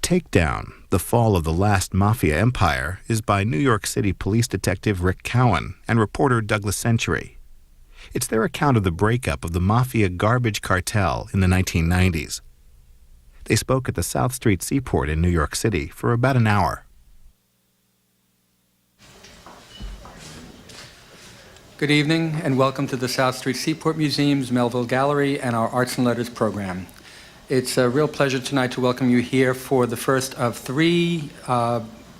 Takedown, The Fall of the Last Mafia Empire is by New York City police detective Rick Cowan and reporter Douglas Century. It's their account of the breakup of the mafia garbage cartel in the 1990s. They spoke at the South Street Seaport in New York City for about an hour. Good evening and welcome to the South Street Seaport Museum's Melville Gallery and our Arts and Letters program. It's a real pleasure tonight to welcome you here for the first of three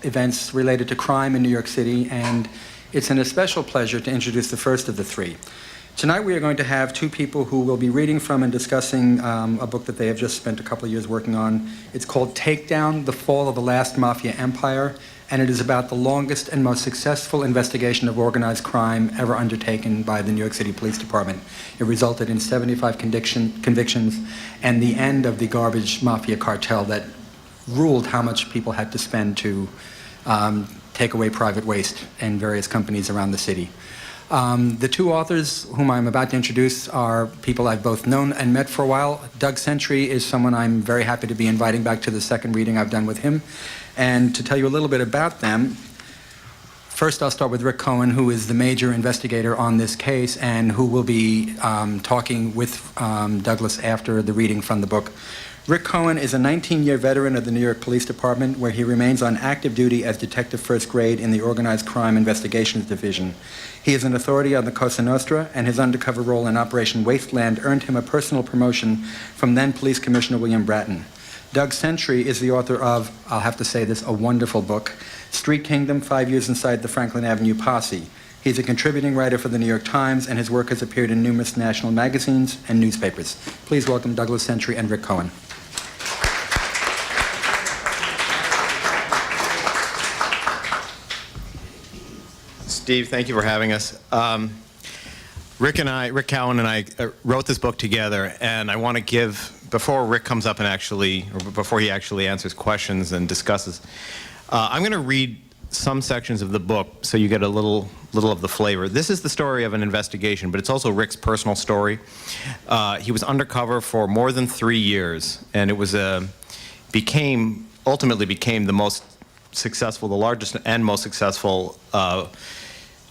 events related to crime in New York City, and it's an especial pleasure to introduce the first of the three. Tonight we are going to have two people who will be reading from and discussing a book that they have just spent a couple of years working on. It's called Takedown, The Fall of the Last Mafia Empire, and it is about the longest and most successful investigation of organized crime ever undertaken by the New York City Police Department. It resulted in 75 convictions and the end of the garbage mafia cartel that ruled how much people had to spend to take away private waste in various companies around the city. The two authors whom I'm about to introduce are people I've both known and met for a while. Doug Century is someone I'm very happy to be inviting back to the second reading I've done with him. And to tell you a little bit about them, first I'll start with Rick Cohen, who is the major investigator on this case and who will be talking with Douglas after the reading from the book. Rick Cohen is a 19-year veteran of the New York Police Department, where he remains on active duty as Detective First Grade in the Organized Crime Investigations Division. He is an authority on the Cosa Nostra, and his undercover role in Operation Wasteland earned him a personal promotion from then Police Commissioner William Bratton. Doug Century is the author of, I'll have to say this, a wonderful book, Street Kingdom, 5 Years Inside the Franklin Avenue Posse. He's a contributing writer for the New York Times, and his work has appeared in numerous national magazines and newspapers. Please welcome Douglas Century and Rick Cohen. Steve, thank you for having us. Rick Cowan and I wrote this book together, and I want to give, before Rick comes up and before he actually answers questions and discusses, I'm going to read some sections of the book so you get a little of the flavor. This is the story of an investigation, but it's also Rick's personal story. He was undercover for more than 3 years, and it was ultimately became the most successful, the largest and most successful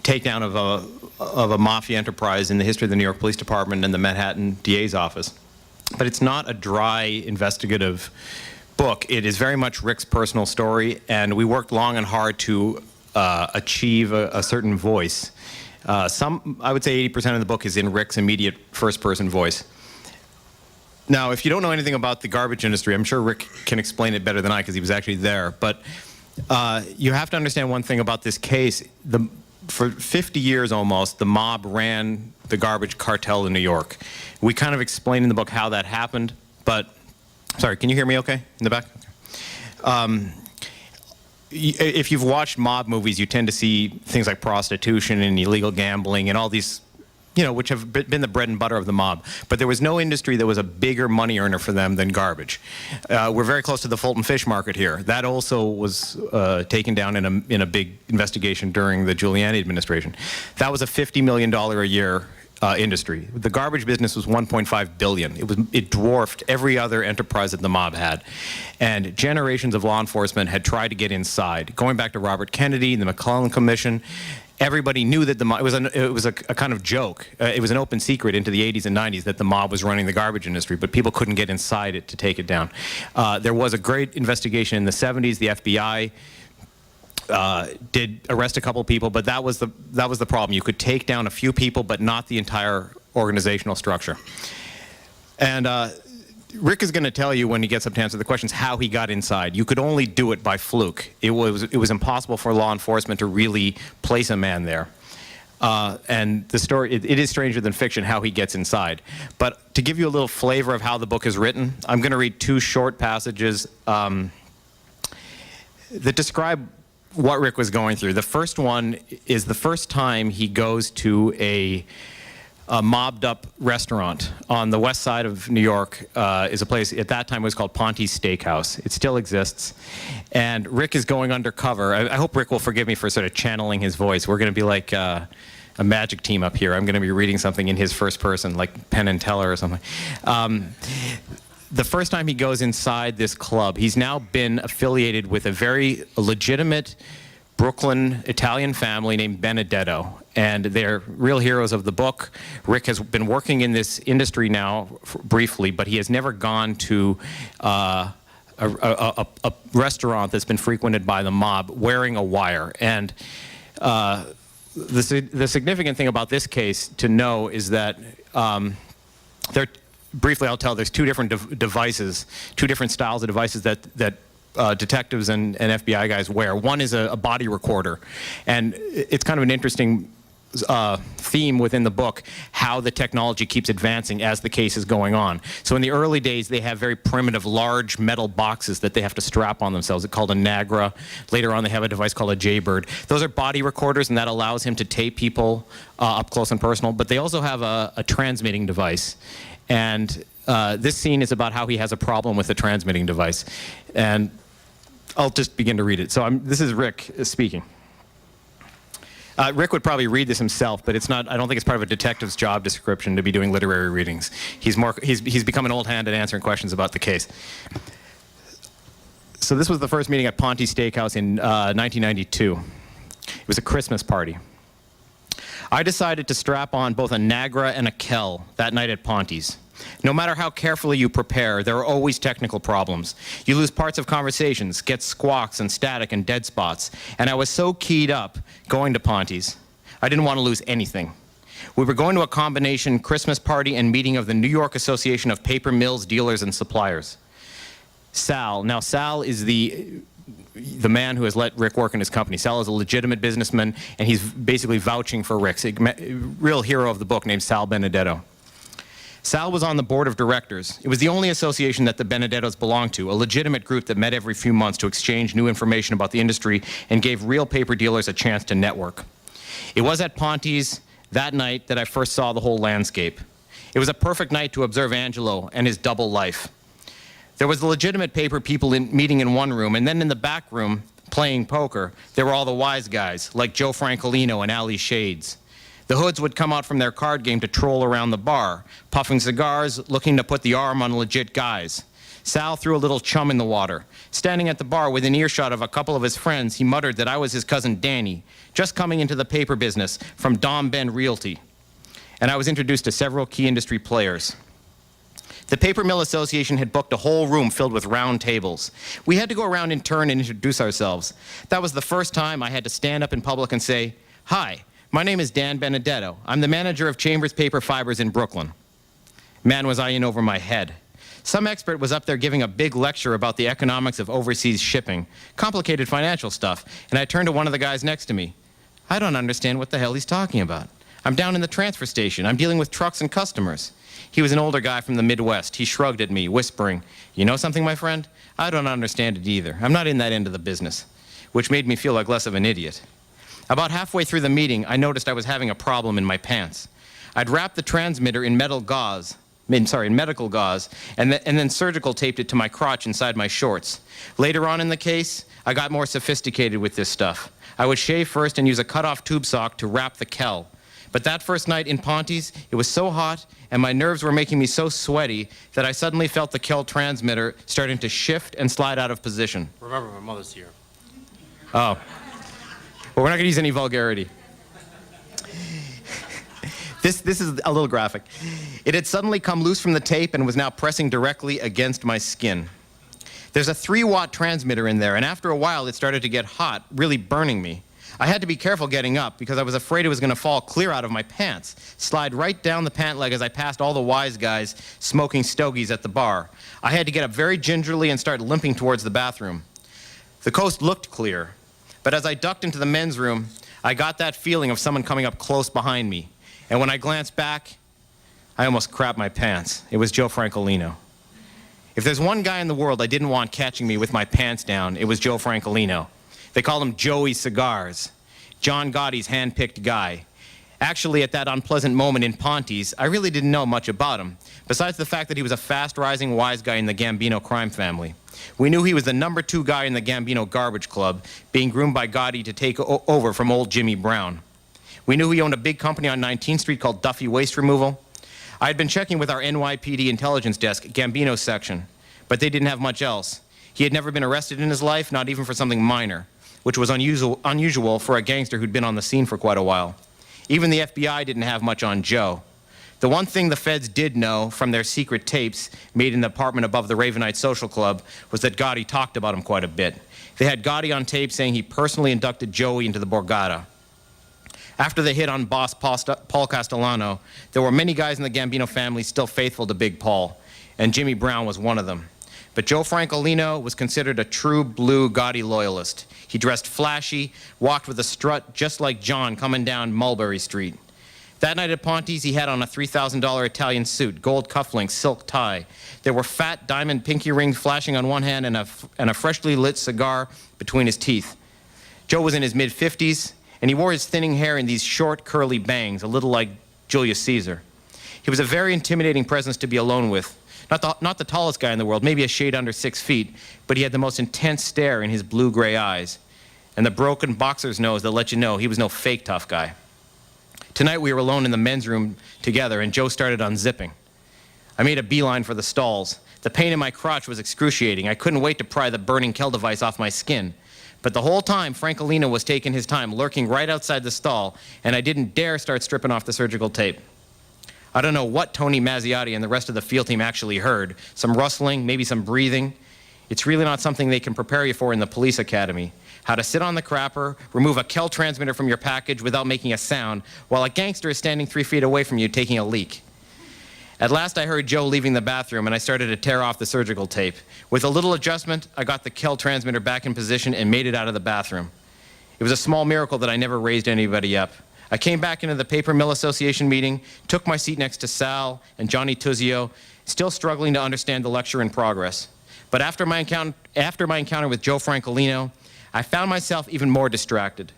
takedown of a mafia enterprise in the history of the New York Police Department and the Manhattan DA's office. But it's not a dry investigative book. It is very much Rick's personal story, and we worked long and hard to achieve a certain voice. I would say 80% of the book is in Rick's immediate first-person voice. Now, if you don't know anything about the garbage industry, I'm sure Rick can explain it better than I because he was actually there, but you have to understand one thing about this case. For 50 years almost, the mob ran the garbage cartel in New York. We kind of explain in the book how that happened, but, sorry, can you hear me okay in the back? If you've watched mob movies, you tend to see things like prostitution and illegal gambling and all these, which have been the bread and butter of the mob. But there was no industry that was a bigger money earner for them than garbage. We're very close to the Fulton Fish Market here. That also was taken down in a big investigation during the Giuliani administration. That was a $50 million a year industry. The garbage business was $1.5 billion. It dwarfed every other enterprise that the mob had. And generations of law enforcement had tried to get inside. Going back to Robert Kennedy, the McClellan Commission, everybody knew that it was a kind of joke. It was an open secret into the 80s and 90s that the mob was running the garbage industry, but people couldn't get inside it to take it down. There was a great investigation in the 70s. The FBI did arrest a couple people, but that was the problem. You could take down a few people, but not the entire organizational structure. And Rick is going to tell you when he gets up to answer the questions how he got inside. You could only do it by fluke. It was impossible for law enforcement to really place a man there. And the story, it is stranger than fiction how he gets inside. But to give you a little flavor of how the book is written, I'm going to read two short passages that describe what Rick was going through. The first one is the first time he goes to a mobbed-up restaurant on the west side of New York. Is a place, at that time, it was called Ponte's Steakhouse. It still exists. And Rick is going undercover. I hope Rick will forgive me for sort of channeling his voice. We're going to be like a magic team up here. I'm going to be reading something in his first person, like Penn and Teller or something. the first time he goes inside this club, he's now been affiliated with a very legitimate Brooklyn Italian family named Benedetto, and they're real heroes of the book. Rick has been working in this industry now briefly, but he has never gone to a restaurant that's been frequented by the mob wearing a wire. And the significant thing about this case to know is that briefly I'll tell, there's two different devices, two different styles of devices that detectives and FBI guys wear. One is a body recorder, and it's kind of an interesting theme within the book, how the technology keeps advancing as the case is going on. So in the early days, they have very primitive, large metal boxes that they have to strap on themselves. It's called a Nagra. Later on, they have a device called a Jaybird. Those are body recorders, and that allows him to tape people up close and personal. But they also have a transmitting device. And this scene is about how he has a problem with the transmitting device. And I'll just begin to read it. So this is Rick speaking. Rick would probably read this himself, but it's not. I don't think it's part of a detective's job description to be doing literary readings. He's become an old hand at answering questions about the case. So this was the first meeting at Ponte's Steakhouse in 1992. It was a Christmas party. I decided to strap on both a Nagra and a Kell that night at Ponte's. No matter how carefully you prepare, there are always technical problems. You lose parts of conversations, get squawks and static and dead spots. And I was so keyed up going to Ponte's, I didn't want to lose anything. We were going to a combination Christmas party and meeting of the New York Association of Paper Mills, Dealers, and Suppliers. Sal. Now, Sal is the man who has let Rick work in his company. Sal is a legitimate businessman, and he's basically vouching for Rick. A real hero of the book named Sal Benedetto. Sal was on the board of directors. It was the only association that the Benedettos belonged to, a legitimate group that met every few months to exchange new information about the industry and gave real paper dealers a chance to network. It was at Ponte's that night that I first saw the whole landscape. It was a perfect night to observe Angelo and his double life. There was the legitimate paper people meeting in one room, and then in the back room, playing poker, there were all the wise guys, like Joe Francolino and Ali Shades. The hoods would come out from their card game to troll around the bar, puffing cigars, looking to put the arm on legit guys. Sal threw a little chum in the water. Standing at the bar within earshot of a couple of his friends, he muttered that I was his cousin Danny, just coming into the paper business from Dom Ben Realty. And I was introduced to several key industry players. The Paper Mill Association had booked a whole room filled with round tables. We had to go around in turn and introduce ourselves. That was the first time I had to stand up in public and say, "Hi, my name is Dan Benedetto. I'm the manager of Chambers Paper Fibers in Brooklyn." Man, was I in over my head. Some expert was up there giving a big lecture about the economics of overseas shipping, complicated financial stuff, and I turned to one of the guys next to me. I don't understand what the hell he's talking about. I'm down in the transfer station. I'm dealing with trucks and customers. He was an older guy from the Midwest. He shrugged at me, whispering, "You know something, my friend? I don't understand it either. I'm not in that end of the business," which made me feel like less of an idiot. About halfway through the meeting, I noticed I was having a problem in my pants. I'd wrapped the transmitter in medical gauze, and then surgical taped it to my crotch inside my shorts. Later on in the case, I got more sophisticated with this stuff. I would shave first and use a cut-off tube sock to wrap the Kell. But that first night in Ponte's, it was so hot and my nerves were making me so sweaty that I suddenly felt the Kell transmitter starting to shift and slide out of position. Remember, my mother's here. Oh. Well, we're not going to use any vulgarity. This is a little graphic. It had suddenly come loose from the tape and was now pressing directly against my skin. There's a 3-watt transmitter in there, and after a while it started to get hot, really burning me. I had to be careful getting up because I was afraid it was going to fall clear out of my pants, slide right down the pant leg as I passed all the wise guys smoking stogies at the bar. I had to get up very gingerly and start limping towards the bathroom. The coast looked clear, but as I ducked into the men's room, I got that feeling of someone coming up close behind me. And when I glanced back, I almost crapped my pants. It was Joe Francolino. If there's one guy in the world I didn't want catching me with my pants down, it was Joe Francolino. They called him Joey Cigars, John Gotti's hand-picked guy. Actually, at that unpleasant moment in Ponte's, I really didn't know much about him, besides the fact that he was a fast-rising wise guy in the Gambino crime family. We knew he was the number 2 guy in the Gambino garbage club, being groomed by Gotti to take over from old Jimmy Brown. We knew he owned a big company on 19th Street called Duffy Waste Removal. I had been checking with our NYPD intelligence desk, Gambino section, but they didn't have much else. He had never been arrested in his life, not even for something minor, which was unusual for a gangster who'd been on the scene for quite a while. Even the FBI didn't have much on Joe. The one thing the feds did know from their secret tapes made in the apartment above the Ravenite Social Club was that Gotti talked about him quite a bit. They had Gotti on tape saying he personally inducted Joey into the Borgata. After the hit on boss Paul Castellano, there were many guys in the Gambino family still faithful to Big Paul, and Jimmy Brown was one of them. But Joe Francolino was considered a true blue Gotti loyalist. He dressed flashy, walked with a strut just like John coming down Mulberry Street. That night at Ponte's, he had on a $3,000 Italian suit, gold cufflinks, silk tie. There were fat diamond pinky rings flashing on one hand and a freshly lit cigar between his teeth. Joe was in his mid-50s, and he wore his thinning hair in these short, curly bangs, a little like Julius Caesar. He was a very intimidating presence to be alone with. Not the tallest guy in the world, maybe a shade under 6 feet, but he had the most intense stare in his blue-gray eyes, and the broken boxer's nose that let you know he was no fake tough guy. Tonight we were alone in the men's room together, and Joe started unzipping. I made a beeline for the stalls. The pain in my crotch was excruciating. I couldn't wait to pry the burning Kell device off my skin. But the whole time, Francolino was taking his time, lurking right outside the stall, and I didn't dare start stripping off the surgical tape. I don't know what Tony Mazziotti and the rest of the field team actually heard. Some rustling, maybe some breathing. It's really not something they can prepare you for in the police academy. How to sit on the crapper, remove a Kell transmitter from your package without making a sound, while a gangster is standing 3 feet away from you taking a leak. At last I heard Joe leaving the bathroom, and I started to tear off the surgical tape. With a little adjustment, I got the Kell transmitter back in position and made it out of the bathroom. It was a small miracle that I never raised anybody up. I came back into the Paper Mill Association meeting, took my seat next to Sal and Johnny Tuzio, still struggling to understand the lecture in progress. But after my encounter with Joe Francolino, I found myself even more distracted.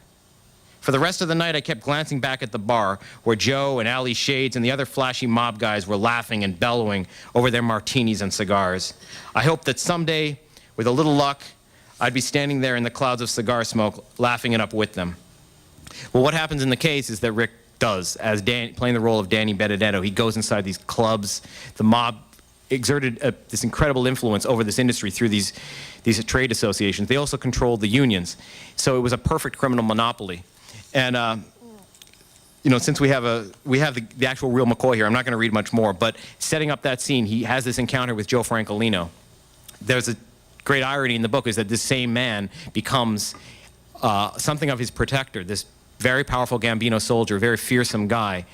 For the rest of the night, I kept glancing back at the bar, where Joe and Ali Shades and the other flashy mob guys were laughing and bellowing over their martinis and cigars. I hoped that someday, with a little luck, I'd be standing there in the clouds of cigar smoke, laughing it up with them. Well, what happens in the case is that Rick does, as playing the role of Danny Benedetto. He goes inside these clubs. The mob exerted this incredible influence over this industry through these trade associations. They also controlled the unions. So it was a perfect criminal monopoly. And you know, since we have the actual real McCoy here, I'm not going to read much more, but setting up that scene, he has this encounter with Joe Francolino. There's a great irony in the book is that this same man becomes something of his protector, this very powerful Gambino soldier, very fearsome guy.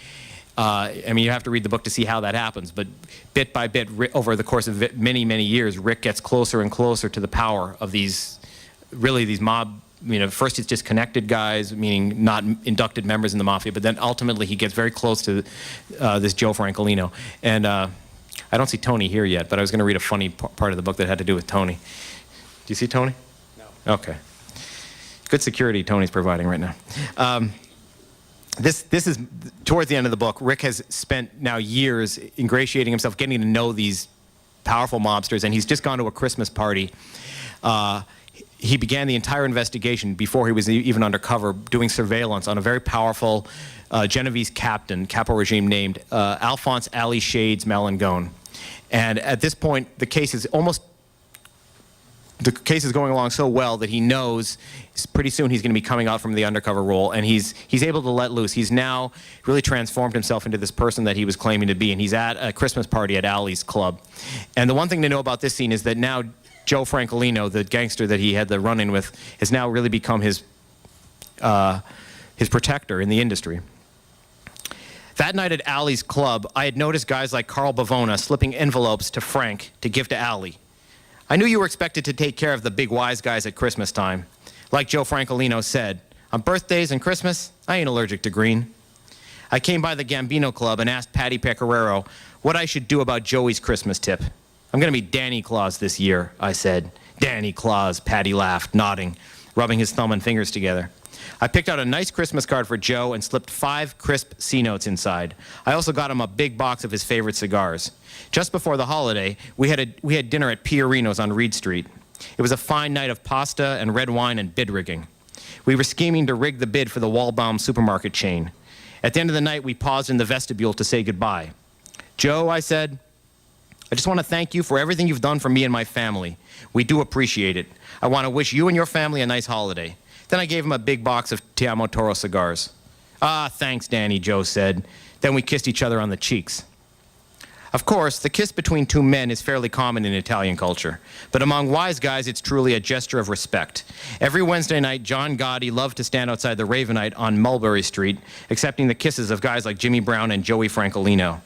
I mean, you have to read the book to see how that happens, but bit by bit, over the course of many, many years, Rick gets closer and closer to the power of these mob. You know, first it's just connected guys, meaning not inducted members in the mafia, but then ultimately he gets very close to this Joe Francolino. And I don't see Tony here yet, but I was going to read a funny part of the book that had to do with Tony. Do you see Tony? No. Okay. Good security Tony's providing right now. This is towards the end of the book. Rick has spent now years ingratiating himself, getting to know these powerful mobsters, and he's just gone to a Christmas party. He began the entire investigation before he was even undercover, doing surveillance on a very powerful Genovese captain, capo regime named Alphonse Ali Shades Malangone. And at this point, the case is going along so well that he knows pretty soon he's going to be coming out from the undercover role, and he's able to let loose. He's now really transformed himself into this person that he was claiming to be, and he's at a Christmas party at Ali's club. And the one thing to know about this scene is that now Joe Francolino, the gangster that he had the run-in with, has now really become his protector in the industry. That night at Ali's club, I had noticed guys like Carl Bavona slipping envelopes to Frank to give to Ali. I knew you were expected to take care of the big wise guys at Christmas time. Like Joe Francolino said, on birthdays and Christmas, I ain't allergic to green. I came by the Gambino Club and asked Patty Pecoraro what I should do about Joey's Christmas tip. I'm going to be Danny Claus this year, I said. Danny Claus, Patty laughed, nodding, rubbing his thumb and fingers together. I picked out a nice Christmas card for Joe and slipped 5 crisp C-notes inside. I also got him a big box of his favorite cigars. Just before the holiday, we had dinner at Piorino's on Reed Street. It was a fine night of pasta and red wine and bid rigging. We were scheming to rig the bid for the Waldbaum supermarket chain. At the end of the night, we paused in the vestibule to say goodbye. "Joe," I said, "I just want to thank you for everything you've done for me and my family. We do appreciate it. I want to wish you and your family a nice holiday." Then I gave him a big box of Te Amo Toro cigars. "Ah, thanks, Danny," Joe said. Then we kissed each other on the cheeks. Of course, the kiss between two men is fairly common in Italian culture, but among wise guys, it's truly a gesture of respect. Every Wednesday night, John Gotti loved to stand outside the Ravenite on Mulberry Street, accepting the kisses of guys like Jimmy Brown and Joey Francolino.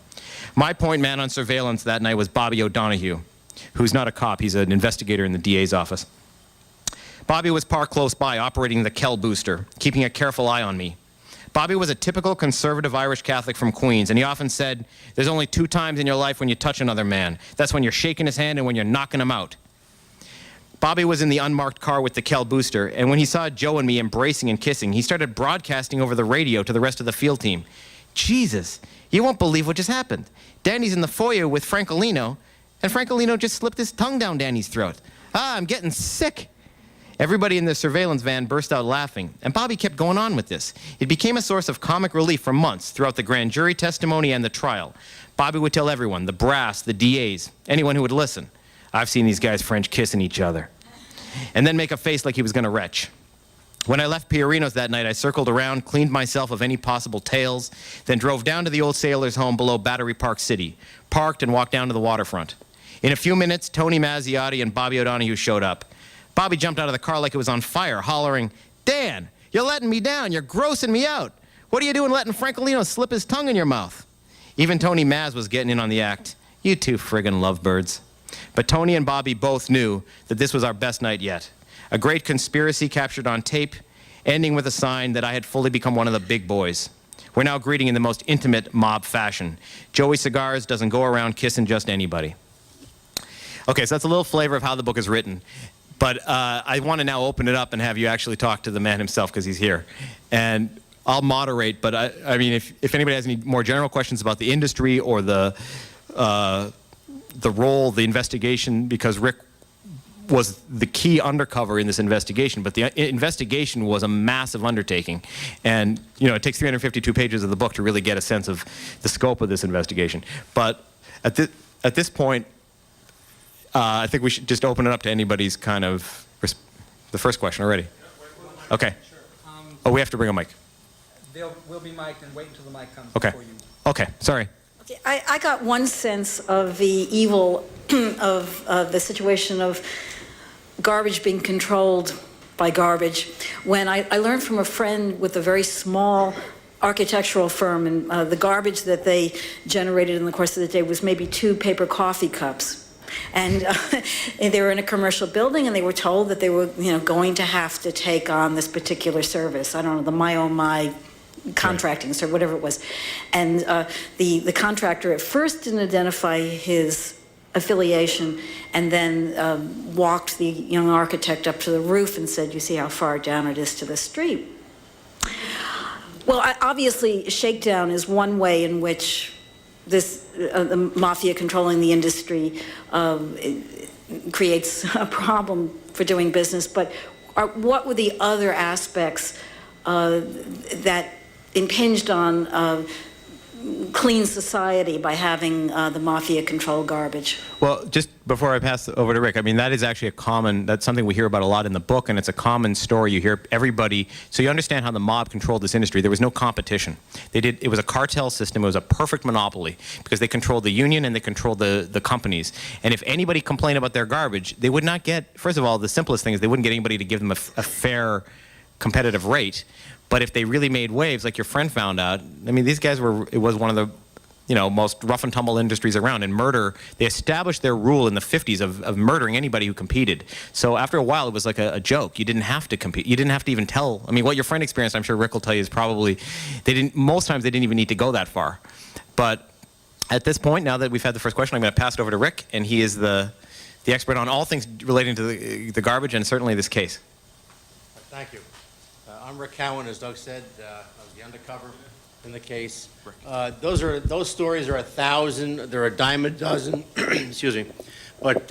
My point man on surveillance that night was Bobby O'Donohue, who's not a cop, he's an investigator in the DA's office. Bobby was parked close by, operating the Kell booster, keeping a careful eye on me. Bobby was a typical conservative Irish Catholic from Queens, and he often said, "There's only 2 times in your life when you touch another man. That's when you're shaking his hand and when you're knocking him out." Bobby was in the unmarked car with the Kell booster, and when he saw Joe and me embracing and kissing, he started broadcasting over the radio to the rest of the field team. "Jesus, you won't believe what just happened. Danny's in the foyer with Francolino, and Francolino just slipped his tongue down Danny's throat. Ah, I'm getting sick." Everybody in the surveillance van burst out laughing, and Bobby kept going on with this. It became a source of comic relief for months throughout the grand jury testimony and the trial. Bobby would tell everyone, the brass, the DAs, anyone who would listen, "I've seen these guys French kissing each other," and then make a face like he was going to retch. When I left Piorino's that night, I circled around, cleaned myself of any possible tails, then drove down to the old sailor's home below Battery Park City, parked and walked down to the waterfront. In a few minutes, Tony Mazziotti and Bobby O'Donohue showed up. Bobby jumped out of the car like it was on fire, hollering, "Dan, you're letting me down. You're grossing me out. What are you doing letting Francolino slip his tongue in your mouth?" Even Tony Maz was getting in on the act. "You two friggin' lovebirds." But Tony and Bobby both knew that this was our best night yet. A great conspiracy captured on tape, ending with a sign that I had fully become one of the big boys. We're now greeting in the most intimate mob fashion. Joey Cigars doesn't go around kissing just anybody. Okay, so that's a little flavor of how the book is written. But I want to now open it up and have you actually talk to the man himself because he's here. And I'll moderate, but I mean, if anybody has any more general questions about the industry or the role, the investigation, because Rick was the key undercover in this investigation, but the investigation was a massive undertaking. And, you know, it takes 352 pages of the book to really get a sense of the scope of this investigation. But at this point, I think we should just open it up to anybody's kind of, the first question already. Okay. Oh, we have to bring a mic. We'll be mic'd and wait until the mic comes Okay. before you. Okay, sorry. Okay, I got one sense of the evil of the situation of garbage being controlled by garbage when I learned from a friend with a very small architectural firm, and the garbage that they generated in the course of the day was maybe 2 paper coffee cups. And they were in a commercial building, and they were told that they were, going to have to take on this particular service. I don't know, the My contracting, right, or whatever it was. And the contractor at first didn't identify his affiliation, and then walked the young architect up to the roof and said, "You see how far down it is to the street?" Well, obviously, shakedown is one way in which the mafia controlling the industry creates a problem for doing business, but what were the other aspects that impinged on clean society by having the mafia control garbage? Well, just before I pass it over to Rick, I mean, that is actually that's something we hear about a lot in the book, and it's a common story. You hear everybody, so you understand how the mob controlled this industry. There was no competition. It was a cartel system. It was a perfect monopoly because they controlled the union and they controlled the companies. And if anybody complained about their garbage, they would not get, first of all, the simplest thing is they wouldn't get anybody to give them a fair competitive rate. But if they really made waves, like your friend found out, I mean, these guys it was one of the, most rough and tumble industries around. And murder, they established their rule in the 50s of murdering anybody who competed. So after a while, it was like a joke. You didn't have to compete. You didn't have to even tell. I mean, what your friend experienced, I'm sure Rick will tell you, is probably, most times they didn't even need to go that far. But at this point, now that we've had the first question, I'm going to pass it over to Rick, and he is the expert on all things relating to the garbage and certainly this case. Thank you. I'm Rick Cowan, as Doug said. I was the undercover in the case. Those stories are 1,000. They're a dime a dozen. Excuse me. But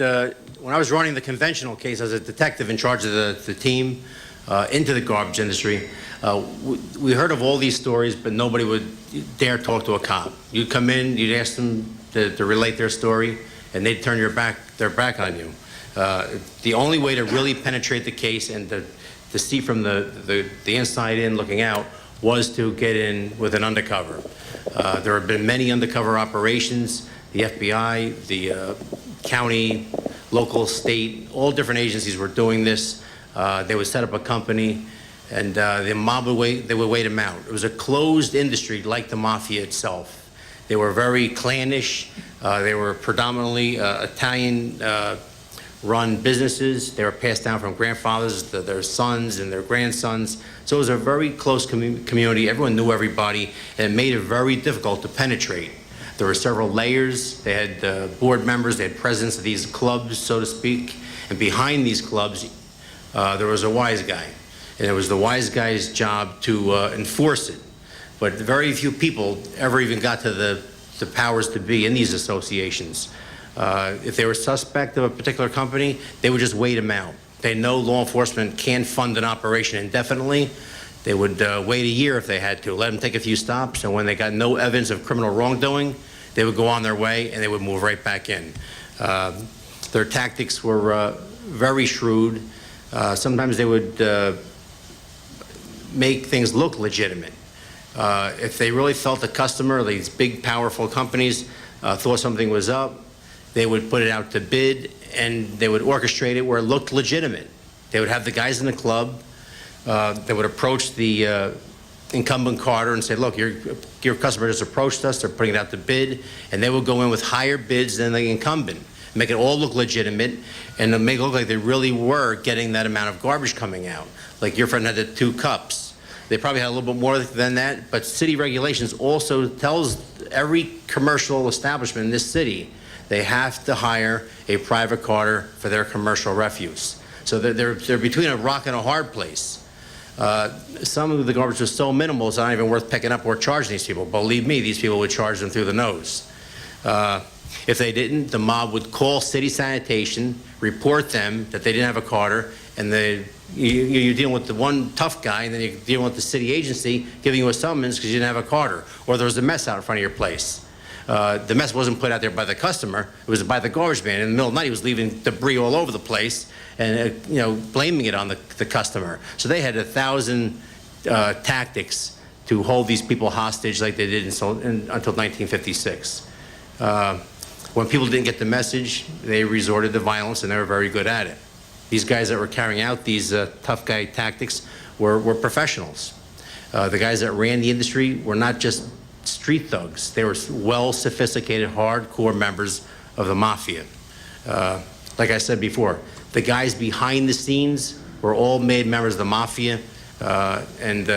when I was running the conventional case as a detective in charge of the team into the garbage industry, we heard of all these stories, but nobody would dare talk to a cop. You'd come in, you'd ask them to relate their story, and they'd turn their back on you. The only way to really penetrate the case and to see from the inside in looking out was to get in with an undercover. There have been many undercover operations. The FBI, the county, local, state, all different agencies were doing this. They would set up a company, and the mob would wait them out. It was a closed industry like the mafia itself. They were very clannish. They were predominantly Italian run businesses. They were passed down from grandfathers to their sons and their grandsons. So it was a very close community. Everyone knew everybody, and it made it very difficult to penetrate. There were several layers. They had board members. They had presidents of these clubs, so to speak. And behind these clubs, there was a wise guy. And it was the wise guy's job to enforce it. But very few people ever even got to the powers to be in these associations. If they were suspect of a particular company, they would just wait them out. They know law enforcement can fund an operation indefinitely. They would wait a year if they had to, let them take a few stops, and when they got no evidence of criminal wrongdoing, they would go on their way and they would move right back in. Their tactics were very shrewd. Sometimes they would make things look legitimate. If they really felt the customer, these big, powerful companies, thought something was up, they would put it out to bid, and they would orchestrate it where it looked legitimate. They would have the guys in the club. They would approach the incumbent carder and say, look, your customer just approached us. They're putting it out to bid. And they would go in with higher bids than the incumbent, make it all look legitimate, and make it look like they really were getting that amount of garbage coming out. Like your friend had the 2 cups. They probably had a little bit more than that, but city regulations also tells every commercial establishment in this city they have to hire a private carder for their commercial refuse. So they're between a rock and a hard place. Some of the garbage was so minimal it's not even worth picking up or charging these people. Believe me, these people would charge them through the nose. If they didn't, the mob would call city sanitation, report them that they didn't have a carder, and you're dealing with the one tough guy, and then you're dealing with the city agency giving you a summons because you didn't have a carder, or there was a mess out in front of your place. The mess wasn't put out there by the customer, it was by the garbage man. In the middle of the night, he was leaving debris all over the place and blaming it on the customer. So they had 1,000 tactics to hold these people hostage like they did until 1956. When people didn't get the message, they resorted to violence, and they were very good at it. These guys that were carrying out these tough guy tactics were professionals. The guys that ran the industry were not just street thugs. They were well-sophisticated, hardcore members of the mafia. Like I said before, the guys behind the scenes were all made members of the mafia and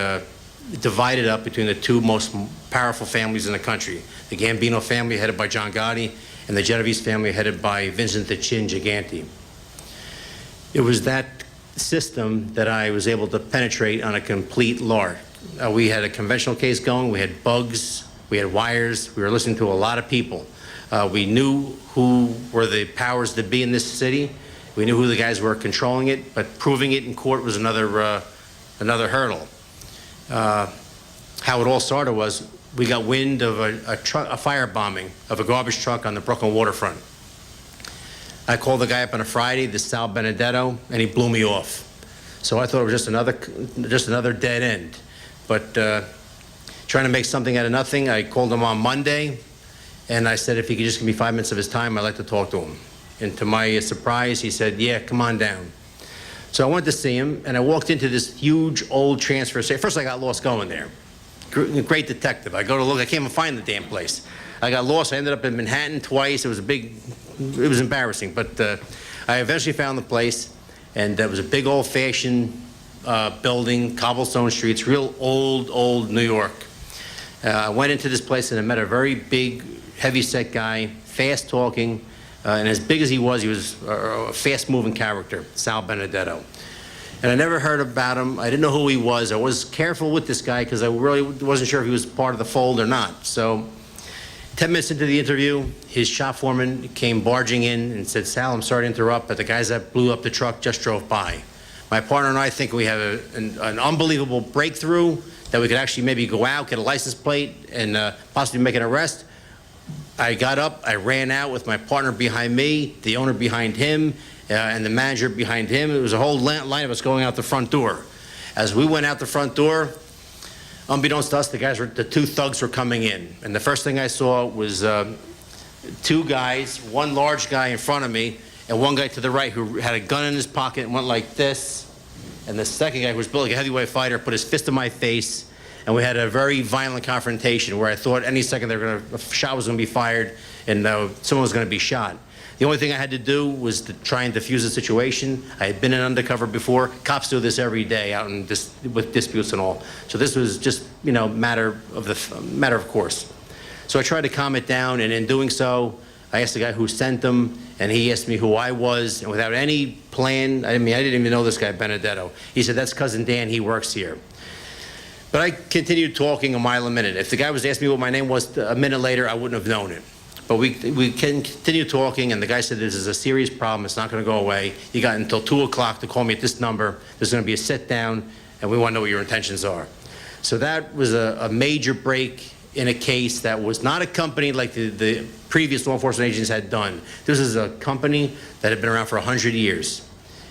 divided up between the 2 most powerful families in the country. The Gambino family, headed by John Gotti, and the Genovese family, headed by Vincent the Chin Giganti. It was that system that I was able to penetrate on a complete lark. We had a conventional case going, we had bugs, we had wires, we were listening to a lot of people. We knew who were the powers that be in this city. We knew who the guys were controlling it, but proving it in court was another hurdle. How it all started was we got wind of a firebombing of a garbage truck on the Brooklyn waterfront. I called the guy up on a Friday, this Sal Benedetto, and he blew me off. So I thought it was just another dead end. But trying to make something out of nothing, I called him on Monday, and I said if he could just give me 5 minutes of his time, I'd like to talk to him. And to my surprise, he said, yeah, come on down. So I went to see him, and I walked into this huge old transfer station. First, I got lost going there. Great detective. I go to look, I can't even find the damn place. I got lost. I ended up in Manhattan twice. It was embarrassing, but I eventually found the place, and it was a big old-fashioned building, cobblestone streets, real old New York. I went into this place and I met a very big, heavy-set guy, fast-talking, and as big as he was a fast-moving character, Sal Benedetto. And I never heard about him. I didn't know who he was. I was careful with this guy because I really wasn't sure if he was part of the fold or not. So 10 minutes into the interview, his shop foreman came barging in and said, Sal, I'm sorry to interrupt, but the guys that blew up the truck just drove by. My partner and I think we have an unbelievable breakthrough that we could actually maybe go out, get a license plate, and possibly make an arrest. I got up, I ran out with my partner behind me, the owner behind him, and the manager behind him. It was a whole line of us going out the front door. As we went out the front door, unbeknownst to us, the two thugs were coming in. And the first thing I saw was two guys, one large guy in front of me, and one guy to the right who had a gun in his pocket and went like this. And the second guy, who was built like a heavyweight fighter, put his fist in my face. And we had a very violent confrontation where I thought any second a shot was going to be fired and someone was going to be shot. The only thing I had to do was to try and defuse the situation. I had been in undercover before. Cops do this every day out in with disputes and all. So this was just, matter of course. So I tried to calm it down, and in doing so, I asked the guy who sent them, and he asked me who I was, and without any plan, I didn't even know this guy, Benedetto. He said, "That's Cousin Dan, he works here." But I continued talking a mile a minute. If the guy was asking me what my name was a minute later, I wouldn't have known it. But we continued talking, and the guy said, "This is a serious problem. It's not going to go away. You got until 2 o'clock to call me at this number. There's going to be a sit down, and we want to know what your intentions are." So that was a major break in a case that was not a company like the previous law enforcement agents had done. This is a company that had been around for 100 years,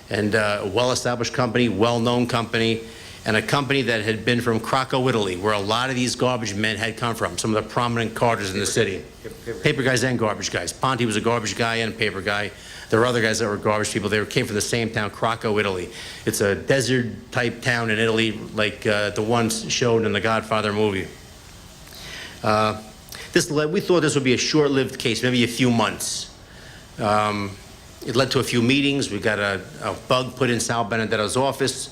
and a well-established company, well-known company, and a company that had been from Krakow, Italy, where a lot of these garbage men had come from, some of the prominent carters in the city. Paper guys and garbage guys. Ponte was a garbage guy and a paper guy. There were other guys that were garbage people. They came from the same town, Krakow, Italy. It's a desert-type town in Italy, like the ones shown in the Godfather movie. We thought this would be a short-lived case, maybe a few months. It led to a few meetings. We got a bug put in Sal Benedetto's office.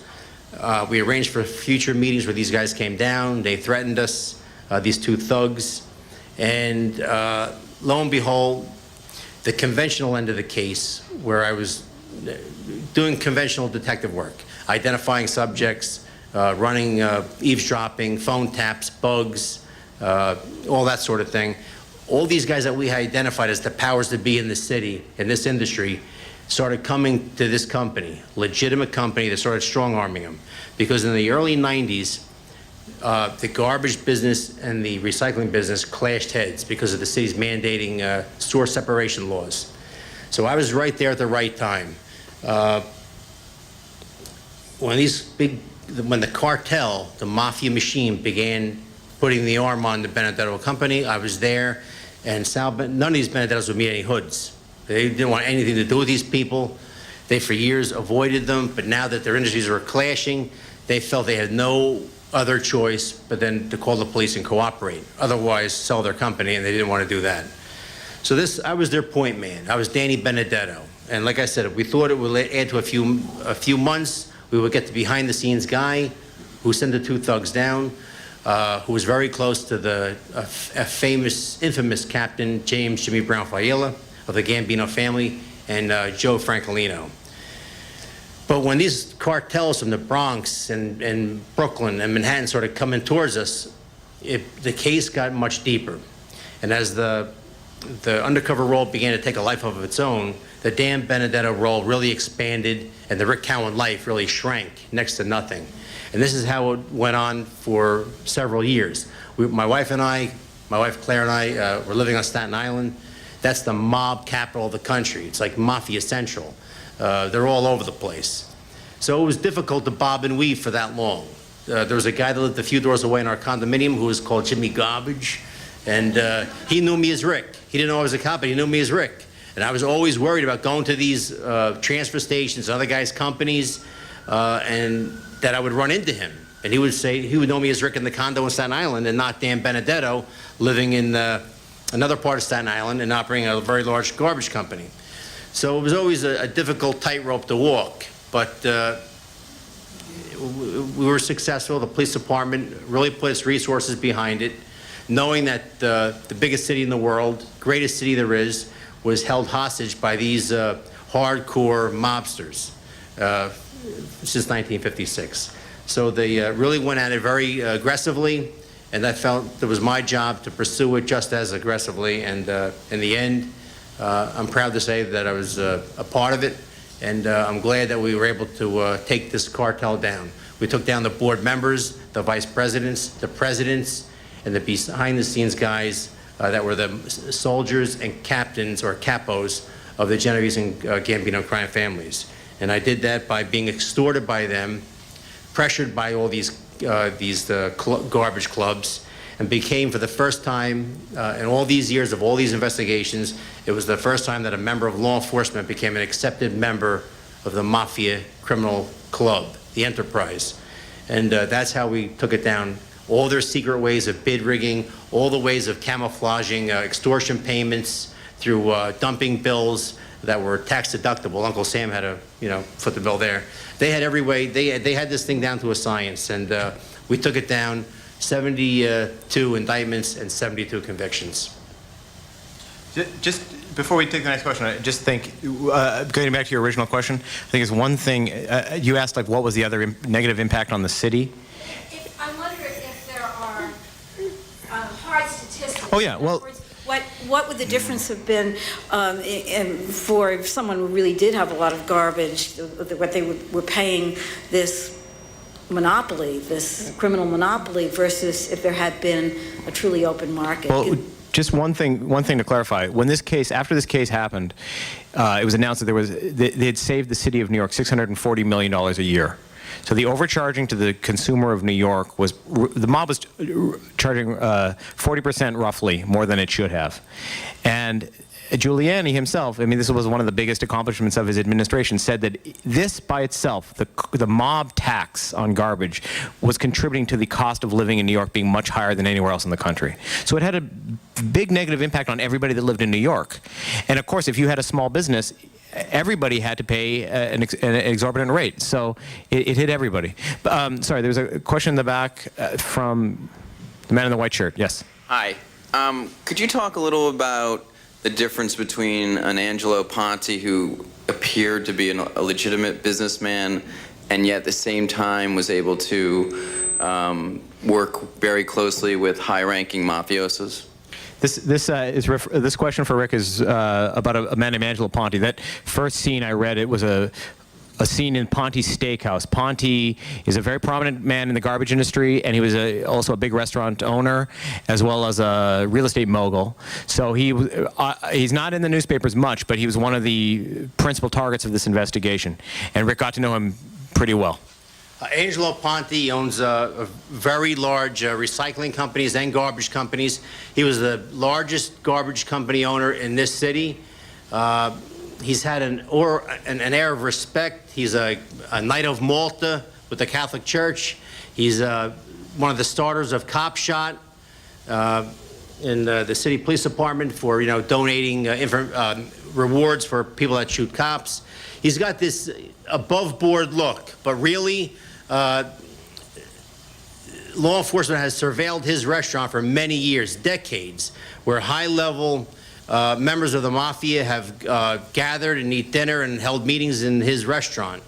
We arranged for future meetings where these guys came down. They threatened us, these two thugs. And lo and behold, the conventional end of the case, where I was doing conventional detective work, identifying subjects, running eavesdropping, phone taps, bugs, all that sort of thing. All these guys that we had identified as the powers that be in the city, in this industry, started coming to this company, legitimate company, that started strong-arming them. Because in the early 90s, the garbage business and the recycling business clashed heads because of the city's mandating source separation laws. So I was right there at the right time. When the cartel, the mafia machine, began putting the arm on the Benedetto company, I was there, and none of these Benedettos would meet any hoods. They didn't want anything to do with these people. They, for years, avoided them, but now that their industries were clashing, they felt they had no other choice but then to call the police and cooperate, otherwise sell their company, and they didn't want to do that. So I was their point man. I was Danny Benedetto. And like I said, we thought it would add to a few months. We would get the behind-the-scenes guy who sent the two thugs down, who was very close to the infamous Captain James Jimmy Brown Failla of the Gambino family, and Joe Francolino. But when these cartels from the Bronx and Brooklyn and Manhattan started coming towards us, the case got much deeper. And as the undercover role began to take a life of its own, the Dan Benedetto role really expanded, and the Rick Cowan life really shrank next to nothing. And this is how it went on for several years. My wife Claire and I, were living on Staten Island. That's the mob capital of the country. It's like Mafia Central. They're all over the place. So it was difficult to bob and weave for that long. There was a guy that lived a few doors away in our condominium who was called Jimmy Garbage, and he knew me as Rick. He didn't know I was a cop, but he knew me as Rick. And I was always worried about going to these transfer stations, other guys' companies, and that I would run into him. And he would know me as Rick in the condo in Staten Island, and not Dan Benedetto living in another part of Staten Island and operating a very large garbage company. So it was always a difficult tightrope to walk, but we were successful. The police department really put its resources behind it, knowing that the biggest city in the world, greatest city there is, was held hostage by these hardcore mobsters since 1956. So they really went at it very aggressively, and I felt it was my job to pursue it just as aggressively. And in the end, I'm proud to say that I was a part of it, and I'm glad that we were able to take this cartel down. We took down the board members, the vice presidents, the presidents, and the behind-the-scenes guys that were the soldiers and captains or capos of the Genovese and Gambino crime families. And I did that by being extorted by them, pressured by all these garbage clubs, and became, for the first time in all these years of all these investigations, it was the first time that a member of law enforcement became an accepted member of the mafia criminal club, the enterprise. And that's how we took it down. All their secret ways of bid rigging, all the ways of camouflaging extortion payments through dumping bills that were tax deductible. Uncle Sam had to, foot the bill there. They had every way. They had this thing down to a science, and we took it down. 72 indictments and 72 convictions. Just before we take the next question, I just think, going back to your original question, I think it's one thing, you asked like what was the other negative impact on the city? I wonder if there are hard statistics. Oh yeah, well. What would the difference have been for someone who really did have a lot of garbage, what they were paying this monopoly, this criminal monopoly, versus if there had been a truly open market? Well, just one thing to clarify. When after this case happened, it was announced that they had saved the city of New York $640 million a year. So the overcharging to the consumer of New York was, the mob was charging 40% roughly more than it should have. And Giuliani himself, I mean, this was one of the biggest accomplishments of his administration, said that this by itself, the mob tax on garbage, was contributing to the cost of living in New York being much higher than anywhere else in the country. So it had a big negative impact on everybody that lived in New York. And of course, if you had a small business, everybody had to pay an exorbitant rate. So it hit everybody. Sorry, there's a question in the back from the man in the white shirt. Yes. Hi. Could you talk a little about the difference between an Angelo Ponte who appeared to be a legitimate businessman and yet at the same time was able to work very closely with high-ranking mafiosos? This question for Rick is about a man named Angelo Ponte. That first scene I read, it was a scene in Ponte's Steakhouse. Ponte is a very prominent man in the garbage industry, and he was also a big restaurant owner, as well as a real estate mogul. So he's not in the newspapers much, but he was one of the principal targets of this investigation. And Rick got to know him pretty well. Angelo Ponte owns very large recycling companies and garbage companies. He was the largest garbage company owner in this city. He's had an air of respect. He's a Knight of Malta with the Catholic Church. He's one of the starters of Cop Shot in the city police department for donating rewards for people that shoot cops. He's got this above-board look, but really, law enforcement has surveilled his restaurant for many years, decades, where high-level members of the mafia have gathered and eat dinner and held meetings in his restaurant.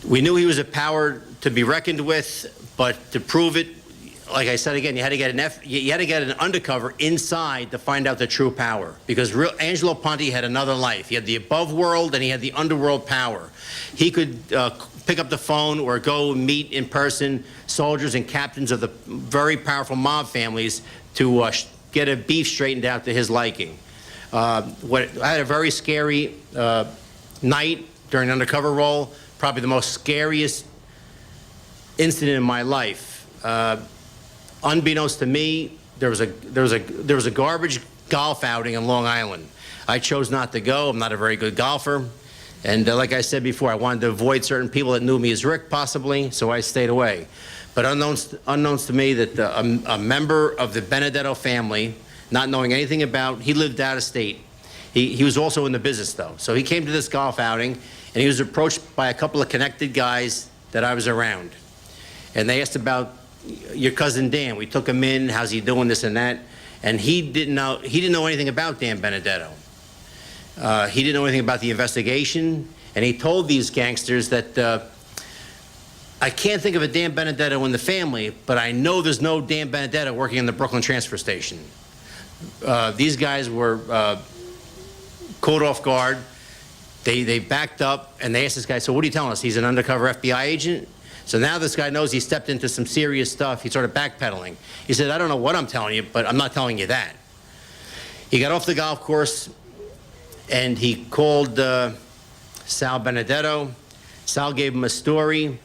We knew he was a power to be reckoned with, but to prove it, like I said again, you had to get an undercover inside to find out the true power. Because Angelo Ponte had another life. He had the above world and he had the underworld power. He could pick up the phone or go meet in person soldiers and captains of the very powerful mob families to get a beef straightened out to his liking. I had a very scary night during an undercover role, probably the most scariest incident in my life. Unbeknownst to me, there was a garbage golf outing in Long Island. I chose not to go. I'm not a very good golfer. And like I said before, I wanted to avoid certain people that knew me as Rick, possibly, so I stayed away. But unknowns to me that a member of the Benedetto family, not knowing anything about, he lived out of state. He was also in the business, though. So he came to this golf outing, and he was approached by a couple of connected guys that I was around. And they asked about your cousin Dan. We took him in. How's he doing? This and that. And he didn't know anything about Dan Benedetto. He didn't know anything about the investigation. And he told these gangsters that I can't think of a Dan Benedetto in the family, but I know there's no Dan Benedetto working in the Brooklyn transfer station. These guys were caught off guard. They backed up and they asked this guy, so what are you telling us? He's an undercover FBI agent? So now this guy knows he stepped into some serious stuff. He started backpedaling. He said, I don't know what I'm telling you, but I'm not telling you that. He got off the golf course, and he called Sal Benedetto. Sal gave him a story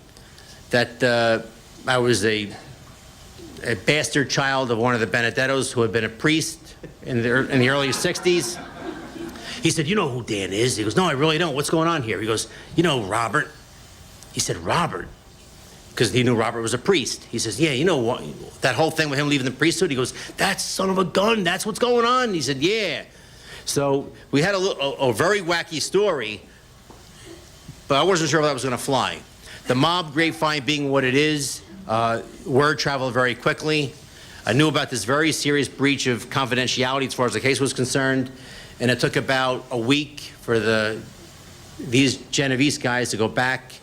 that I was a bastard child of one of the Benedettos who had been a priest in the early 60s. He said, you know who Dan is? He goes, no, I really don't. What's going on here? He goes, you know Robert? He said, Robert? Because he knew Robert was a priest. He says, yeah, you know what? That whole thing with him leaving the priesthood? He goes, that son of a gun, that's what's going on? He said, yeah. So we had a very wacky story, but I wasn't sure if that was going to fly. The mob grapevine being what it is, word traveled very quickly. I knew about this very serious breach of confidentiality as far as the case was concerned, and it took about a week for these Genovese guys to go back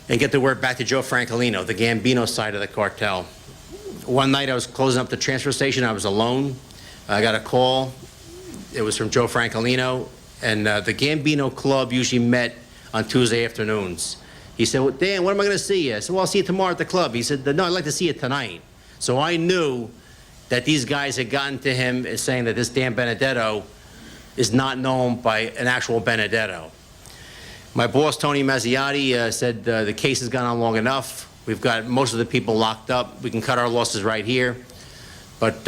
and get the word back to Joe Francolino, the Gambino side of the cartel. One night I was closing up the transfer station. I was alone. I got a call. It was from Joe Francolino, and the Gambino Club usually met on Tuesday afternoons. He said, well, Dan, when am I going to see you? I said, well, I'll see you tomorrow at the club. He said, no, I'd like to see you tonight. So I knew that these guys had gotten to him as saying that this Dan Benedetto is not known by an actual Benedetto. My boss, Tony Mazziotti, said the case has gone on long enough. We've got most of the people locked up. We can cut our losses right here. But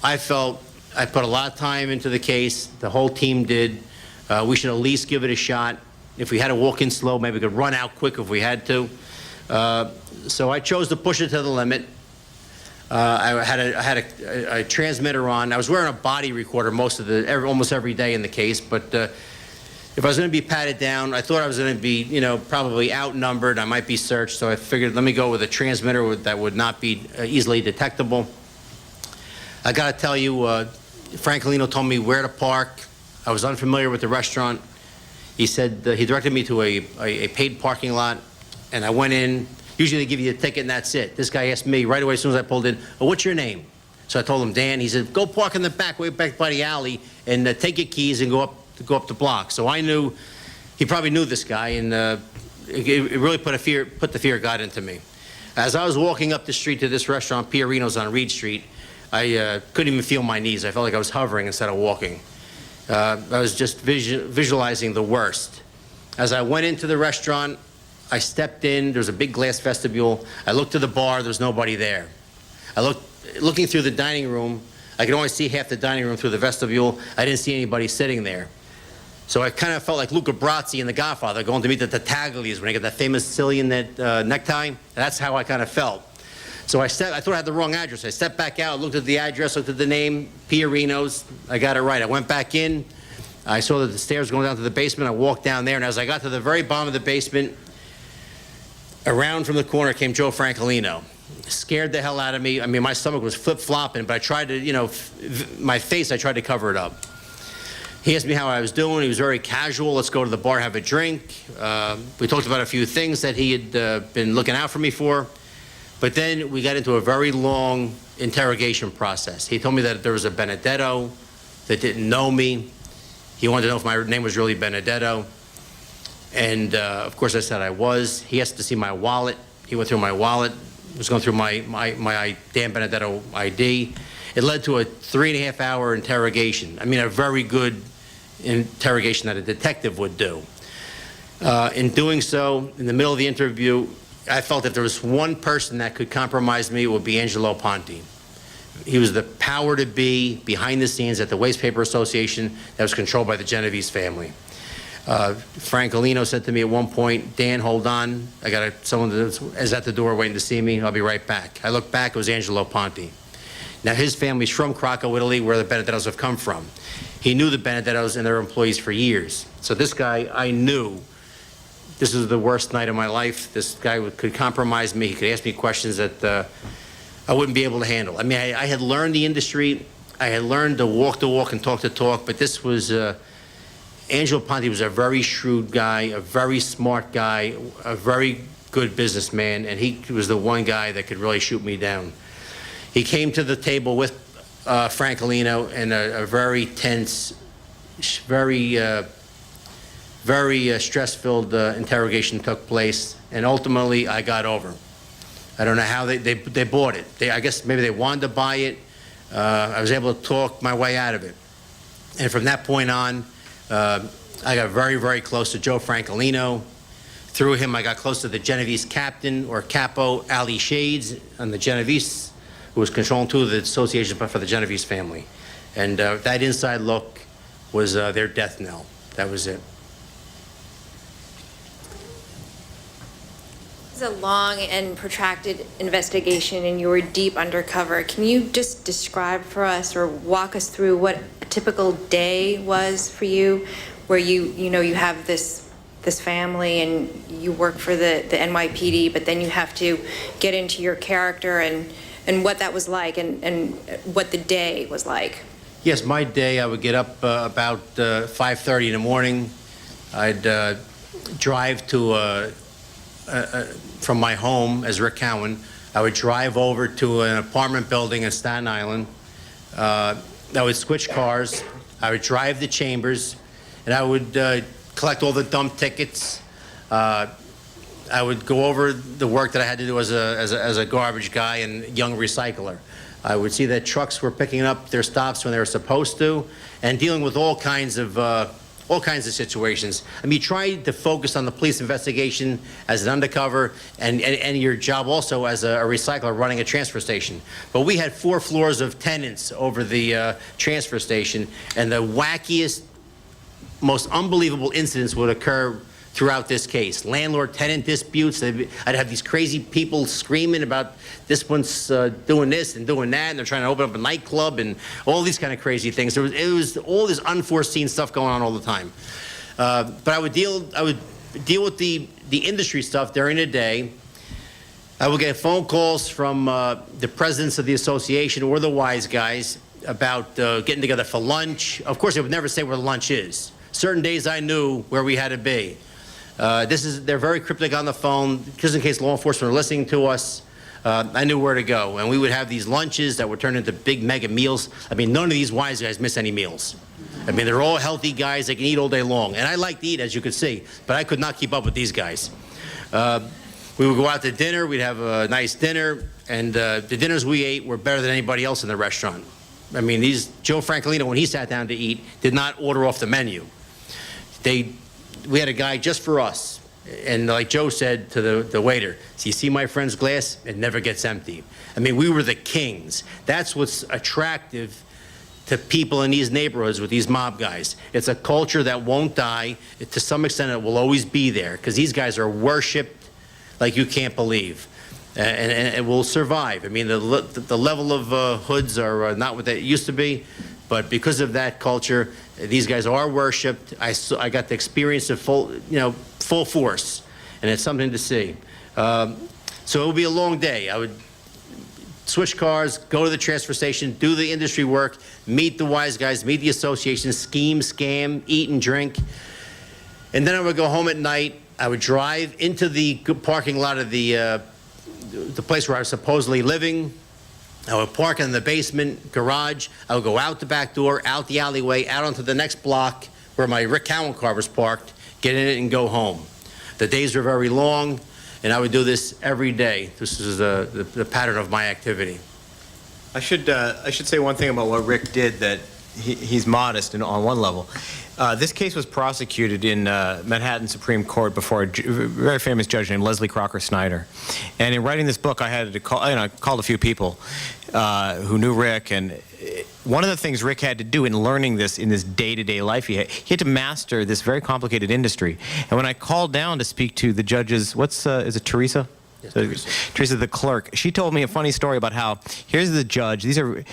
I felt I put a lot of time into the case. The whole team did. We should at least give it a shot. If we had to walk in slow, maybe we could run out quick if we had to. So I chose to push it to the limit. I had a transmitter on. I was wearing a body recorder almost every day in the case, but if I was going to be patted down, I thought I was going to be, probably outnumbered. I might be searched, so I figured let me go with a transmitter that would not be easily detectable. I got to tell you, Francolino told me where to park. I was unfamiliar with the restaurant. He said he directed me to a paid parking lot, and I went in. Usually they give you a ticket and that's it. This guy asked me right away as soon as I pulled in, oh, what's your name? So I told him Dan. He said, go park in the back, way back by the alley, and take your keys and go up the block. So I knew he probably knew this guy, and it really put the fear of God into me. As I was walking up the street to this restaurant, Piorino's on Reed Street, I couldn't even feel my knees. I felt like I was hovering instead of walking. I was just visualizing the worst. As I went into the restaurant, I stepped in. There was a big glass vestibule. I looked to the bar. There was nobody there. Looking through the dining room, I could only see half the dining room through the vestibule. I didn't see anybody sitting there. So I kind of felt like Luca Brasi in The Godfather going to meet the Tattaglias when he got that famous Sicilian necktie. That's how I kind of felt. So I thought I had the wrong address. I stepped back out, looked at the address, looked at the name, Piorino's. I got it right. I went back in. I saw that the stairs going down to the basement. I walked down there, and as I got to the very bottom of the basement, around from the corner came Joe Francolino. Scared the hell out of me. I mean, my stomach was flip-flopping, but I tried to, my face, I tried to cover it up. He asked me how I was doing. He was very casual. Let's go to the bar, have a drink. We talked about a few things that he had been looking out for me for. But then we got into a very long interrogation process. He told me that there was a Benedetto that didn't know me. He wanted to know if my name was really Benedetto. And, of course, I said I was. He asked to see my wallet. He went through my wallet. Was going through my Dan Benedetto ID. It led to a 3.5-hour interrogation. I mean, a very good interrogation that a detective would do. In doing so, in the middle of the interview, I felt if there was one person that could compromise me, it would be Angelo Ponti. He was the power to be behind the scenes at the Waste Paper Association that was controlled by the Genovese family. Francolino said to me at one point, Dan, hold on. I got someone that is at the door waiting to see me. I'll be right back. I looked back. It was Angelo Ponti. Now, his family's from Krakow, Italy, where the Benedettos have come from. He knew the Benedettos and their employees for years. So this guy, I knew this was the worst night of my life. This guy could compromise me. He could ask me questions that I wouldn't be able to handle. I mean, I had learned the industry. I had learned to walk the walk and talk the talk, but this was... Angelo Ponti was a very shrewd guy, a very smart guy, a very good businessman, and he was the one guy that could really shoot me down. He came to the table with Francolino in a very tense, very very stress-filled interrogation took place, and ultimately I got over. I don't know how they bought it. I guess maybe they wanted to buy it. I was able to talk my way out of it. And from that point on, I got very, very close to Joe Francolino. Through him, I got close to the Genovese captain, or capo, Ali Shades, and the Genovese, who was controlling two of the associations for the Genovese family. And that inside look was their death knell. That was it. It's a long and protracted investigation, and you were deep undercover. Can you just describe for us or walk us through what a typical day was for you, where you have this family and you work for the NYPD, but then you have to get into your character and what that was like and what the day was like? Yes, my day, I would get up about 5:30 in the morning. I'd drive to from my home as Rick Cowan. I would drive over to an apartment building in Staten Island. I would switch cars. I would drive the chambers, and I would collect all the dump tickets. I would go over the work that I had to do as a garbage guy and young recycler. I would see that trucks were picking up their stops when they were supposed to, and dealing with all kinds of situations. I mean, you try to focus on the police investigation as an undercover and your job also as a recycler running a transfer station. But we had 4 floors of tenants over the transfer station, and the wackiest, most unbelievable incidents would occur throughout this case. Landlord-tenant disputes. I'd have these crazy people screaming about this one's doing this and doing that, and they're trying to open up a nightclub and all these kind of crazy things. It was all this unforeseen stuff going on all the time. But I would deal with the industry stuff during the day. I would get phone calls from the presidents of the association or the wise guys about getting together for lunch. Of course, they would never say where the lunch is. Certain days I knew where we had to be. They're very cryptic on the phone, just in case law enforcement are listening to us. I knew where to go, and we would have these lunches that would turn into big mega meals. I mean, none of these wise guys miss any meals. I mean, they're all healthy guys. They can eat all day long, and I like to eat, as you could see, but I could not keep up with these guys. We would go out to dinner. We'd have a nice dinner, and the dinners we ate were better than anybody else in the restaurant. I mean, Joe Francolino, when he sat down to eat, did not order off the menu. We had a guy just for us, and like Joe said to the waiter, "So you see my friend's glass? It never gets empty." I mean, we were the kings. That's what's attractive to people in these neighborhoods with these mob guys. It's a culture that won't die. To some extent, it will always be there, because these guys are worshipped like you can't believe, and it will survive. I mean, the level of hoods are not what they used to be, but because of that culture, these guys are worshipped. I got the experience of full force, and it's something to see. So it would be a long day. I would switch cars, go to the transfer station, do the industry work, meet the wise guys, meet the association, scheme, scam, eat and drink. And then I would go home at night. I would drive into the parking lot of the place where I was supposedly living. I would park in the basement garage. I would go out the back door, out the alleyway, out onto the next block where my Rick Cowan car was parked, get in it and go home. The days were very long, and I would do this every day. This is the pattern of my activity. I should say one thing about what Rick did, that he's modest on one level. This case was prosecuted in Manhattan Supreme Court before a very famous judge named Leslie Crocker Snyder. And in writing this book, I had to call, I called a few people who knew Rick, and one of the things Rick had to do in learning this in this day-to-day life, he had to master this very complicated industry. And when I called down to speak to the judges, is it Teresa? Yes, Teresa, the clerk. She told me a funny story about how, here's the judge, these are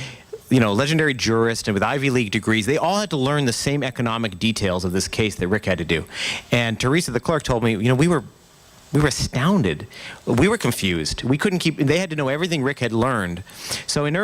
legendary jurists and with Ivy League degrees. They all had to learn the same economic details of this case that Rick had to do. And Teresa, the clerk, told me, we were astounded. We were confused. We couldn't keep, they had to know everything Rick had learned. So in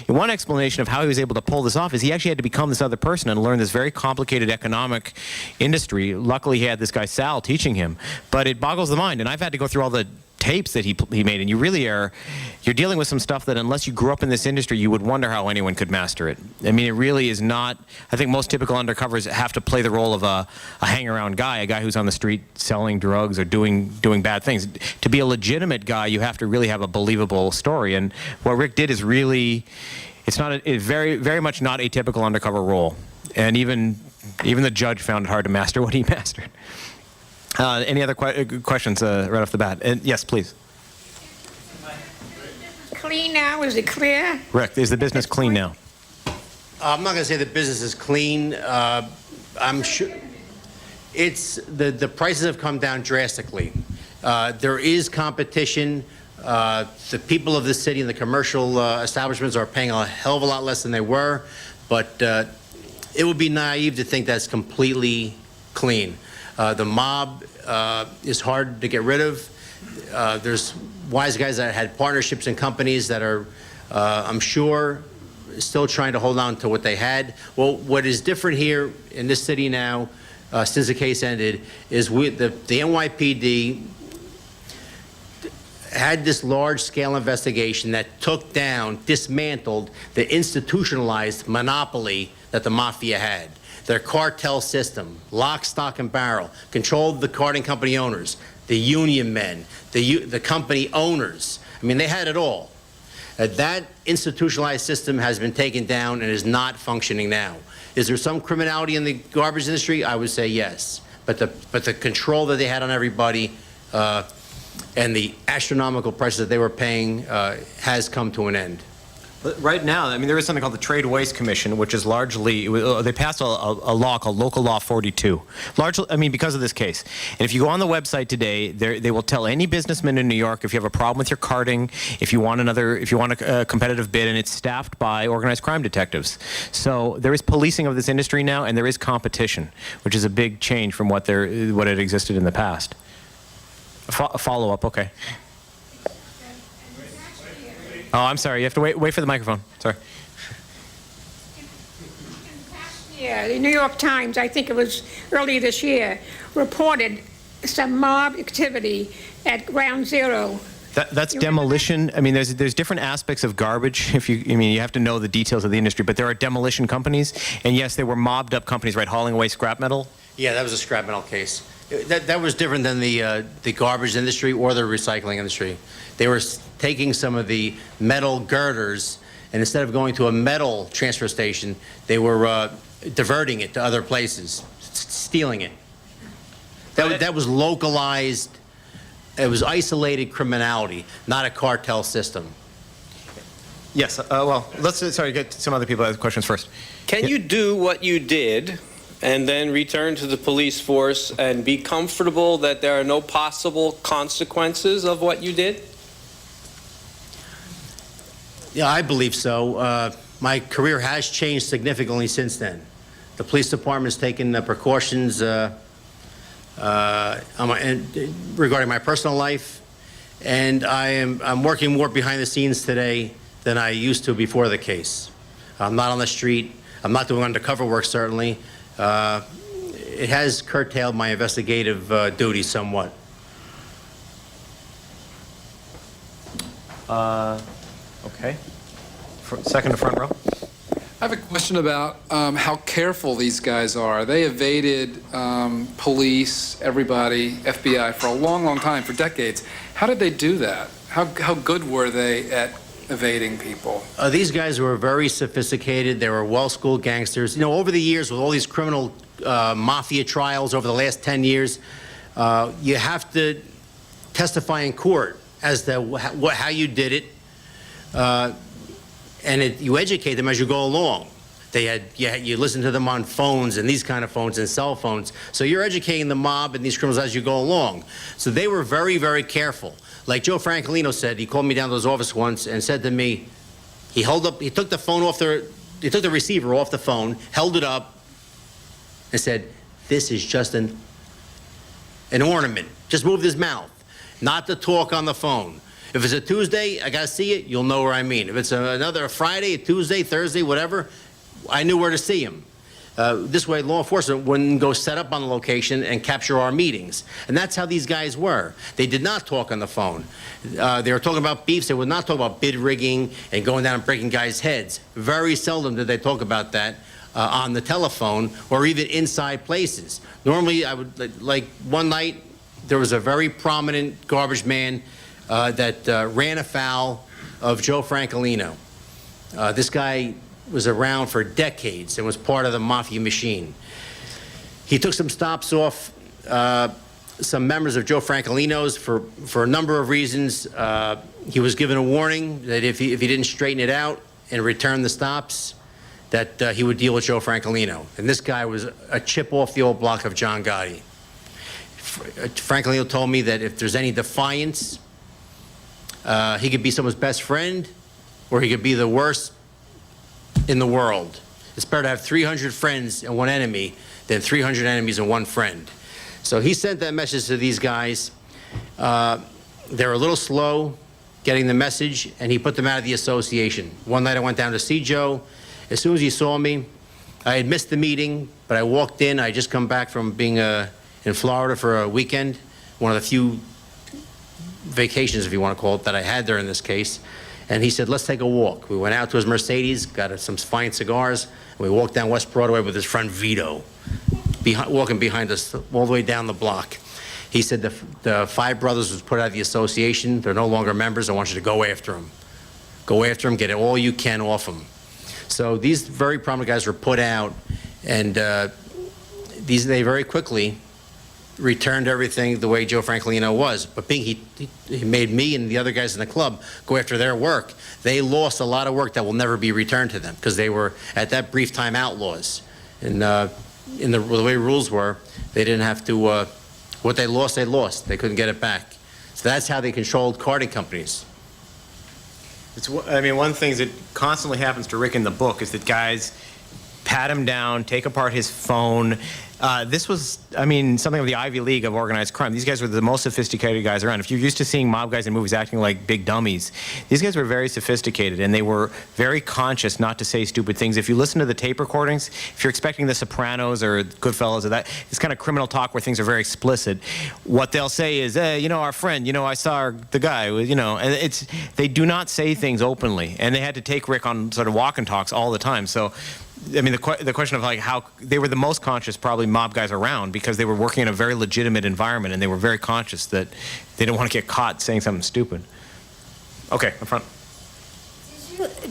one explanation of how he was able to pull this off is he actually had to become this other person and learn this very complicated economic industry. Luckily, he had this guy Sal teaching him. But it boggles the mind. And I've had to go through all the tapes that he made, and you're dealing with some stuff that unless you grew up in this industry, you would wonder how anyone could master it. I mean, it really is not. I think most typical undercovers have to play the role of a hang-around guy, a guy who's on the street selling drugs or doing bad things. To be a legitimate guy, you have to really have a believable story. And what Rick did is really, it's very much not a typical undercover role. And even the judge found it hard to master what he mastered. Any other questions right off the bat? And yes, please. Clean now? Is it clear? Rick, is the business clean now? I'm not going to say the business is clean. I'm sure the prices have come down drastically. There is competition. The people of the city and the commercial establishments are paying a hell of a lot less than they were, but it would be naive to think that's completely clean. The mob is hard to get rid of. There's wise guys that had partnerships and companies that are, I'm sure, still trying to hold on to what they had. Well, what is different here in this city now, since the case ended, is the NYPD had this large-scale investigation that took down, dismantled the institutionalized monopoly that the mafia had. Their cartel system, lock, stock, and barrel, controlled the carding company owners, the union men, the company owners. I mean, they had it all. That institutionalized system has been taken down and is not functioning now. Is there some criminality in the garbage industry? I would say yes. But the control that they had on everybody and the astronomical prices that they were paying has come to an end. But right now, I mean, there is something called the Trade Waste Commission, which is largely, they passed a law called Local Law 42, largely, I mean, because of this case. And if you go on the website today, they will tell any businessman in New York if you have a problem with your carding, if you want a competitive bid, and it's staffed by organized crime detectives. So there is policing of this industry now, and there is competition, which is a big change from what had existed in the past. A follow-up, okay. Oh, I'm sorry. You have to wait for the microphone. Sorry. Yeah, the New York Times, I think it was earlier this year, reported some mob activity at Ground Zero. That's demolition. I mean, there's different aspects of garbage. You have to know the details of the industry, but there are demolition companies, and yes, they were mobbed up companies, right, hauling away scrap metal. Yeah, that was a scrap metal case. That was different than the garbage industry or the recycling industry. They were taking some of the metal girders, and instead of going to a metal transfer station, they were diverting it to other places, stealing it. That was localized. It was isolated criminality, not a cartel system. Yes. Well, let's get some other people with questions first. Can you do what you did and then return to the police force and be comfortable that there are no possible consequences of what you did? Yeah, I believe so. My career has changed significantly since then. The police department's taken precautions regarding my personal life, and I'm working more behind the scenes today than I used to before the case. I'm not on the street. I'm not doing undercover work, certainly. It has curtailed my investigative duties somewhat. Okay. Second to front row. I have a question about how careful these guys are. They evaded police, everybody, FBI for a long, long time, for decades. How did they do that? How good were they at evading people? These guys were very sophisticated. They were well-schooled gangsters. You know, over the years, with all these criminal mafia trials over the last 10 years, you have to testify in court as to how you did it. And you educate them as you go along. You listen to them on phones and these kind of phones and cell phones. So you're educating the mob and these criminals as you go along. So they were very, very careful. Like Joe Francolino said, he called me down to his office once and said to me, he took the phone off he took the receiver off the phone, held it up, and said, "This is just an ornament. Just moved his mouth, not to talk on the phone. If it's a Tuesday, I gotta see it, you'll know where I mean. If it's another Friday, Tuesday, Thursday, whatever, I knew where to see him." This way, law enforcement wouldn't go set up on the location and capture our meetings. And that's how these guys were. They did not talk on the phone. They were talking about beefs. They would not talk about bid rigging and going down and breaking guys' heads. Very seldom did they talk about that on the telephone or even inside places. Normally, I would, like one night, there was a very prominent garbage man that ran afoul of Joe Francolino. This guy was around for decades and was part of the mafia machine. He took some stops off some members of Joe Francolino's for a number of reasons. He was given a warning that if he didn't straighten it out and return the stops, that he would deal with Joe Francolino. And this guy was a chip off the old block of John Gotti. Francolino told me that if there's any defiance, he could be someone's best friend or he could be the worst in the world. It's better to have 300 friends and one enemy than 300 enemies and one friend. So he sent that message to these guys. They were a little slow getting the message, and he put them out of the association. One night I went down to see Joe. As soon as he saw me, I had missed the meeting, but I walked in. I had just come back from being in Florida for a weekend, one of the few vacations, if you want to call it, that I had there in this case. And he said, let's take a walk. We went out to his Mercedes, got some fine cigars, and we walked down West Broadway with his friend Vito, walking behind us all the way down the block. He said the five brothers was put out of the association. They're no longer members. I want you to go after them. Go after them, get all you can off them. So these very prominent guys were put out, and they very quickly returned everything the way Joe Francolino was. But being he made me and the other guys in the club go after their work, they lost a lot of work that will never be returned to them because they were, at that brief time, outlaws. And in the way rules were, they didn't have to, what they lost, they lost. They couldn't get it back. So that's how they controlled carting companies. I mean, one of the things that constantly happens to Rick in the book is that guys pat him down, take apart his phone. This was, I mean, something of the Ivy League of organized crime. These guys were the most sophisticated guys around. If you're used to seeing mob guys in movies acting like big dummies, these guys were very sophisticated, and they were very conscious not to say stupid things. If you listen to the tape recordings, if you're expecting The Sopranos or Goodfellas or that, it's kind of criminal talk where things are very explicit. What they'll say is, hey, you know, our friend, you know, I saw the guy, you know, and they do not say things openly, and they had to take Rick on sort of walk and talks all the time. So, I mean, the question of like how they were the most conscious probably mob guys around because they were working in a very legitimate environment and they were very conscious that they didn't want to get caught saying something stupid. Okay, up front.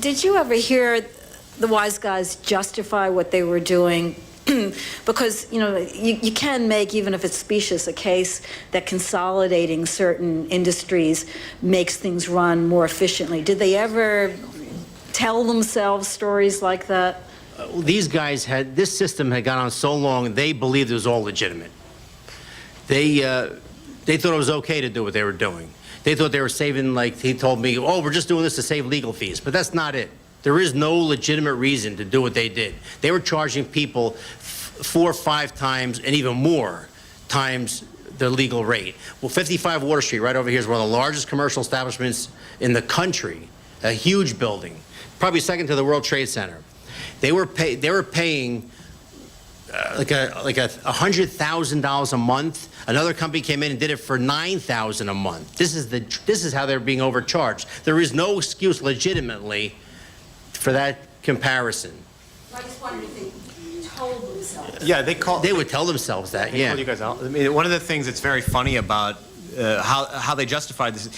Did you ever hear the wise guys justify what they were doing? Because, you know, you can make, even if it's specious, a case that consolidating certain industries makes things run more efficiently. Did they ever tell themselves stories like that? These guys this system had gone on so long, they believed it was all legitimate. They thought it was okay to do what they were doing. They thought they were saving, like he told me, oh, we're just doing this to save legal fees. But that's not it. There is no legitimate reason to do what they did. They were charging people 4 or 5 times and even more times the legal rate. Well, 55 Water Street right over here is one of the largest commercial establishments in the country, a huge building, probably second to the World Trade Center. They were paying like $100,000 a month. Another company came in and did it for $9,000 a month. This is how they're being overcharged. There is no excuse legitimately for that comparison. I just wondered if they told themselves. Yeah, they would tell themselves that. Yeah. You guys out. I mean, one of the things that's very funny about how they justified this,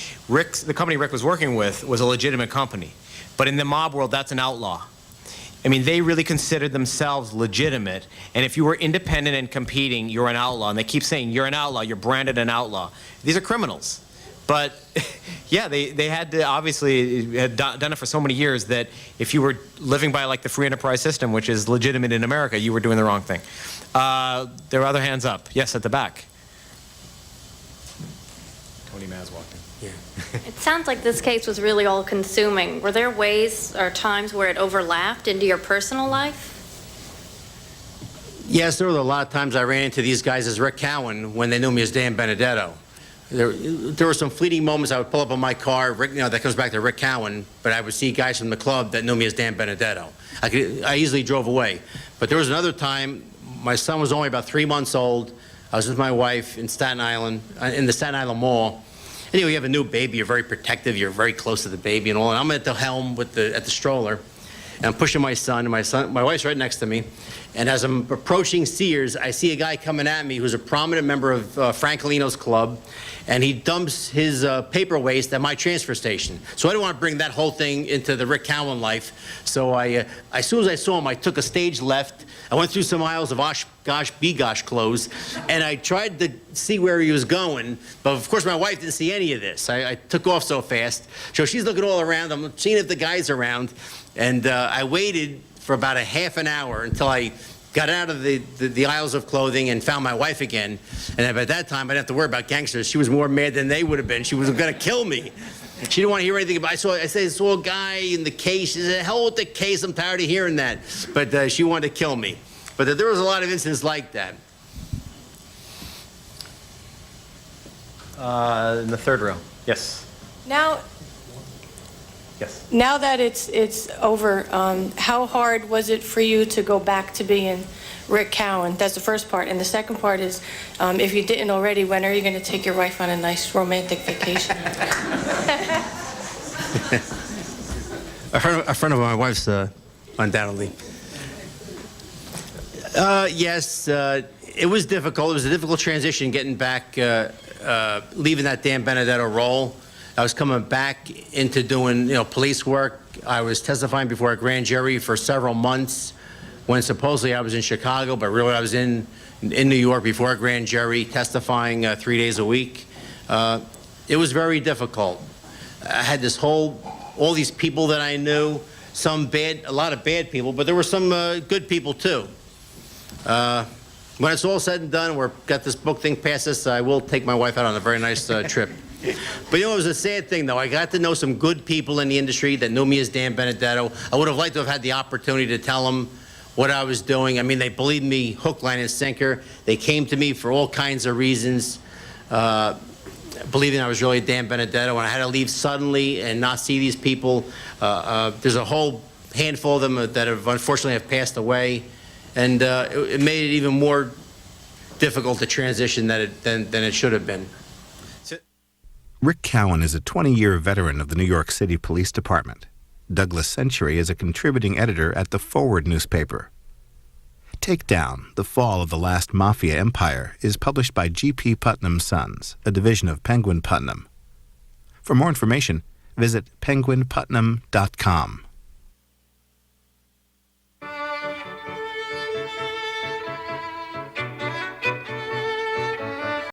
the company Rick was working with was a legitimate company, but in the mob world, that's an outlaw. I mean, they really considered themselves legitimate, and if you were independent and competing, you're an outlaw. And they keep saying, you're an outlaw, you're branded an outlaw. These are criminals. But, yeah, they had to, obviously, had done it for so many years that if you were living by, like, the free enterprise system, which is legitimate in America, you were doing the wrong thing. There are other hands up. Yes, at the back. Tony Maz walked in. Yeah. It sounds like this case was really all-consuming. Were there ways or times where it overlapped into your personal life? Yes, there were a lot of times I ran into these guys as Rick Cowan when they knew me as Dan Benedetto. there were some fleeting moments I would pull up on my car, Rick, that comes back to Rick Cowan, but I would see guys from the club that knew me as Dan Benedetto. I easily drove away. But there was another time, my son was only about 3 months old. I was with my wife in Staten Island, in the Staten Island Mall. Anyway, you have a new baby, you're very protective, you're very close to the baby and all, and I'm at the helm at the stroller, and I'm pushing my son, my wife's right next to me, and as I'm approaching Sears, I see a guy coming at me who's a prominent member of Francolino's club, and he dumps his paper waste at my transfer station. So I didn't want to bring that whole thing into the Rick Cowan life, so as soon as I saw him, I took a stage left. I went through some aisles of Oshkosh Begosh clothes, and I tried to see where he was going, but of course my wife didn't see any of this. I took off so fast. So she's looking all around. I'm seeing if the guy's around, and I waited for about a half an hour until I got out of the aisles of clothing and found my wife again. And at that time, I didn't have to worry about gangsters. She was more mad than they would have been. She was going to kill me. She didn't want to hear anything about it. I saw a guy in the case. She said, hell with the case. I'm tired of hearing that. But she wanted to kill me. But there was a lot of incidents like that. In the third row. Yes. Now, Yes. now that it's over, how hard was it for you to go back to being Rick Cowan? That's the first part. And the second part is, if you didn't already, when are you going to take your wife on a nice romantic vacation? A friend of my wife's, undoubtedly. Yes, it was difficult. It was a difficult transition getting back, leaving that Dan Benedetto role. I was coming back into doing, police work. I was testifying before a grand jury for several months when supposedly I was in Chicago, but really I was in New York before a grand jury testifying 3 days a week. It was very difficult. I had all these people that I knew, a lot of bad people, but there were some good people too. When it's all said and done, we've got this book thing past us, I will take my wife out on a very nice trip. But it was a sad thing, though. I got to know some good people in the industry that knew me as Dan Benedetto. I would have liked to have had the opportunity to tell them what I was doing. I mean, they believed me hook, line, and sinker. They came to me for all kinds of reasons, believing I was really Dan Benedetto. And I had to leave suddenly and not see these people. There's a whole handful of them that have unfortunately passed away. And it made it even more difficult to transition than it should have been. Rick Cowan is a 20-year veteran of the New York City Police Department. Douglas Century is a contributing editor at the Forward newspaper. Takedown, The Fall of the Last Mafia Empire, is published by G.P. Putnam's Sons, a division of Penguin Putnam. For more information, visit penguinputnam.com.